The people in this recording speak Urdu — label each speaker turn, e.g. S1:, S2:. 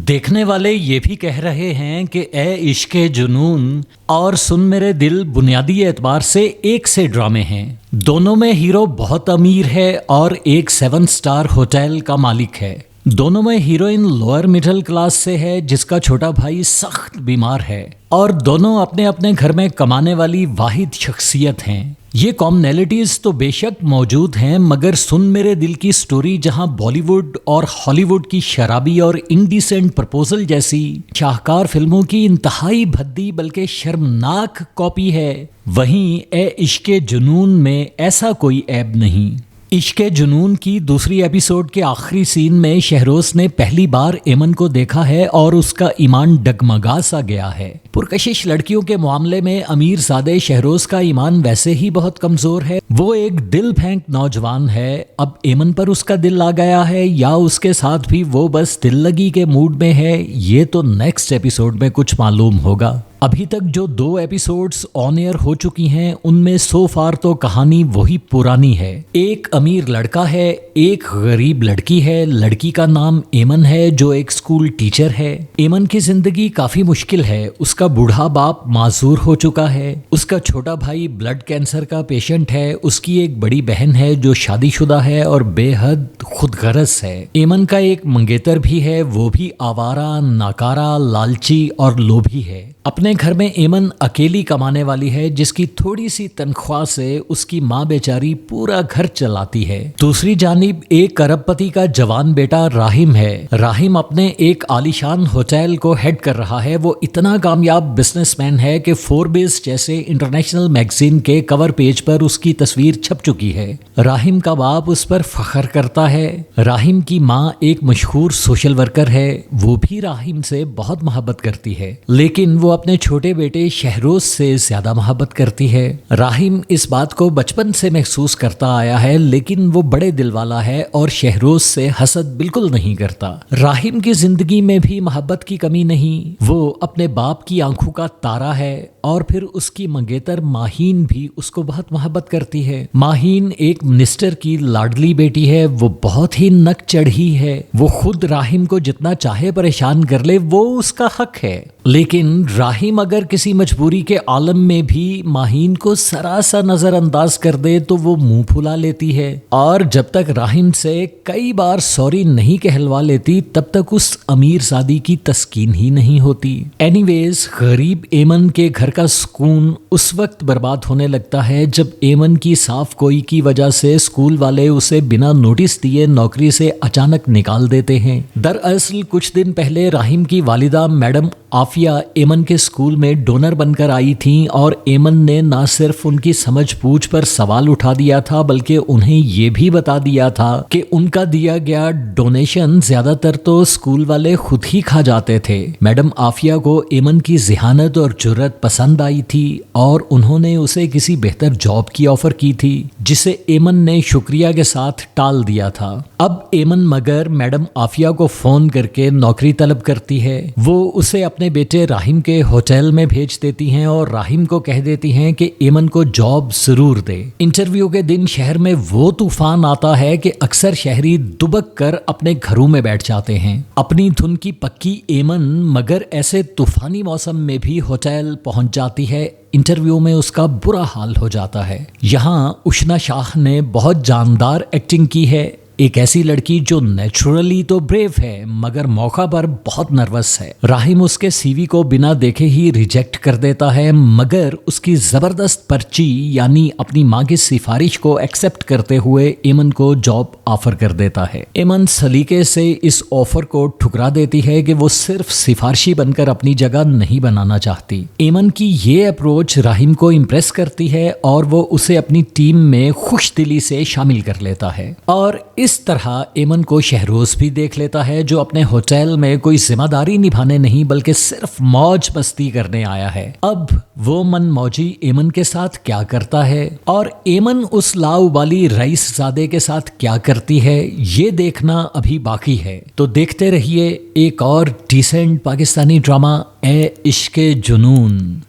S1: دیکھنے والے یہ بھی کہہ رہے ہیں کہ اے عشق جنون اور سن میرے دل بنیادی اعتبار سے ایک سے ڈرامے ہیں۔ دونوں میں ہیرو بہت امیر ہے اور ایک 7 سٹار ہوٹل کا مالک ہے۔ دونوں میں ہیروئن لوئر مڈل کلاس سے ہے جس کا چھوٹا بھائی سخت بیمار ہے، اور دونوں اپنے اپنے گھر میں کمانے والی واحد شخصیت ہیں۔ یہ کامنالٹیز تو بے شک موجود ہیں، مگر سن میرے دل کی سٹوری جہاں بالی ووڈ اور ہالی ووڈ کی شرابی اور انڈیسنٹ پرپوزل جیسی شاہکار فلموں کی انتہائی بھدی بلکہ شرمناک کاپی ہے، وہیں اے عشق جنون میں ایسا کوئی عیب نہیں۔ عشق جنون کی دوسری ایپیسوڈ کے آخری سین میں شہروز نے پہلی بار ایمن کو دیکھا ہے اور اس کا ایمان ڈگمگا سا گیا ہے۔ پرکشش لڑکیوں کے معاملے میں امیر زادے شہروز کا ایمان ویسے ہی بہت کمزور ہے۔ وہ ایک دل پھینک نوجوان ہے، اب ایمن پر اس کا دل آ گیا ہے یا اس کے ساتھ بھی وہ بس دل لگی کے موڈ میں ہے، یہ تو نیکسٹ ایپیسوڈ میں کچھ معلوم ہوگا۔ ابھی تک جو 2 ایپیسوڈز آن ایئر ہو چکی ہیں ان میں سو فار تو کہانی وہی پرانی ہے۔ ایک امیر لڑکا ہے، ایک غریب لڑکی ہے۔ لڑکی کا نام ایمن ہے جو ایک سکول ٹیچر ہے۔ ایمن کی زندگی کافی مشکل ہے، اس کا بوڑھا باپ معذور ہو چکا ہے، اس کا چھوٹا بھائی بلڈ کینسر کا پیشنٹ ہے، اس کی ایک بڑی بہن ہے جو شادی شدہ ہے اور بے حد خود غرض ہے۔ ایمن کا ایک منگیتر بھی ہے، وہ بھی آوارہ، ناکارہ، لالچی اور لوبھی ہے۔ اپنے گھر میں ایمن اکیلی کمانے والی ہے جس کی تھوڑی سی تنخواہ سے اس کی ماں بیچاری پورا گھر چلاتی ہے۔ دوسری جانب ایک ارب پتی کا جوان بیٹا راہم ہے۔ راہم اپنے ایک عالیشان ہوٹل کو ہیڈ کر رہا ہے۔ وہ اتنا کامیاب بزنس مین ہے کہ فوربس جیسے انٹرنیشنل میگزین کے کور پیج پر اس کی تصویر چھپ چکی ہے۔ راہم کا باپ اس پر فخر کرتا ہے۔ راہم کی ماں ایک مشہور سوشل ورکر ہے، وہ بھی راہم سے بہت محبت کرتی ہے، لیکن وہ اپنے چھوٹے بیٹے شہروز سے زیادہ محبت کرتی ہے۔ راہم اس بات کو بچپن سے محسوس کرتا آیا ہے، لیکن وہ بڑے دل والا ہے اور شہروز سے حسد بالکل نہیں کرتا۔ راہم کی زندگی میں بھی محبت کی کمی نہیں، وہ اپنے باپ کی آنکھوں کا تارا ہے، اور پھر اس کی منگیتر ماہین بھی اس کو بہت محبت کرتی ہے۔ ماہین ایک منسٹر کی لاڈلی بیٹی ہے، وہ بہت ہی نک چڑھی ہے، وہ خود راہم کو جتنا چاہے پریشان کر لے، وہ اس کا حق ہے، لیکن راہم اگر کسی مجبوری کے عالم میں بھی ماہین کو سراسر نظر انداز کر دے تو وہ منہ پھلا لیتی ہے، اور جب تک راہم سے کئی بار سوری نہیں کہلوا لیتی تب تک اس امیر زادی کی تسکین ہی نہیں ہوتی۔ اینی ویز غریب ایمن کے گھر کا سکون اس وقت برباد ہونے لگتا ہے جب ایمن کی صاف کوئی کی وجہ سے اسکول والے اسے بنا نوٹس دیے نوکری سے اچانک نکال دیتے ہیں۔ دراصل کچھ دن پہلے راہم کی والدہ میڈم عافیہ ایمن کے اسکول میں ڈونر بن کر آئی تھیں، اور ایمن نے نہ صرف ان کی سمجھ بوجھ پر سوال اٹھا دیا تھا بلکہ انہیں یہ بھی بتا دیا تھا کہ ان کا دیا گیا ڈونیشن زیادہ تر تو اسکول والے خود ہی کھا جاتے تھے۔ میڈم عافیہ کو ایمن کی ذہانت اور جرأت پسند آئی تھی اور انہوں نے اسے کسی بہتر جاب کی آفر کی تھی جسے ایمن نے شکریہ کے ساتھ ٹال دیا تھا۔ اب ایمن مگر میڈم عافیہ کو فون کر کے نوکری طلب کرتی ہے۔ وہ اسے اپنے بیٹے راہم کے ہوٹل میں بھیج دیتی ہیں اور راہم کو کہہ دیتی ہیں کہ ایمن کو جاب ضرور دے۔ انٹرویو کے دن شہر میں وہ طوفان آتا ہے کہ اکثر شہری دبک کر اپنے گھروں میں بیٹھ جاتے ہیں۔ اپنی دھن کی پکی ایمن مگر ایسے طوفانی موسم میں بھی ہوٹل پہنچ جاتی ہے۔ انٹرویو میں اس کا برا حال ہو جاتا ہے۔ یہاں اشنا شاہ نے بہت جاندار ایکٹنگ کی ہے، ایک ایسی لڑکی جو نیچرلی تو بریو ہے مگر موقع پر بہت نروس ہے۔ راہم اس کے سی وی کو بنا دیکھے ہی ریجیکٹ کر دیتا ہے، مگر اس کی زبردست پرچی یعنی اپنی ماں کی سفارش کو ایکسپٹ کرتے ہوئے ایمن کو جاب آفر کر دیتا ہے۔ ایمن سلیقے سے اس آفر کو ٹھکرا دیتی ہے کہ وہ صرف سفارشی بن کر اپنی جگہ نہیں بنانا چاہتی۔ ایمن کی یہ اپروچ راہم کو امپریس کرتی ہے اور وہ اسے اپنی ٹیم میں خوش دلی سے شامل کر لیتا ہے، اور اس طرح ایمن کو شہروز بھی دیکھ لیتا ہے جو اپنے ہوٹل میں کوئی ذمہ داری نبھانے نہیں بلکہ صرف موج مستی کرنے آیا ہے۔ اب وہ من موجی ایمن کے ساتھ کیا کرتا ہے اور ایمن اس لاؤبالی رئیس زادے کے ساتھ کیا کرتی ہے، یہ دیکھنا ابھی باقی ہے۔ تو دیکھتے رہیے ایک اور ڈیسنٹ پاکستانی ڈرامہ اے عشق جنون۔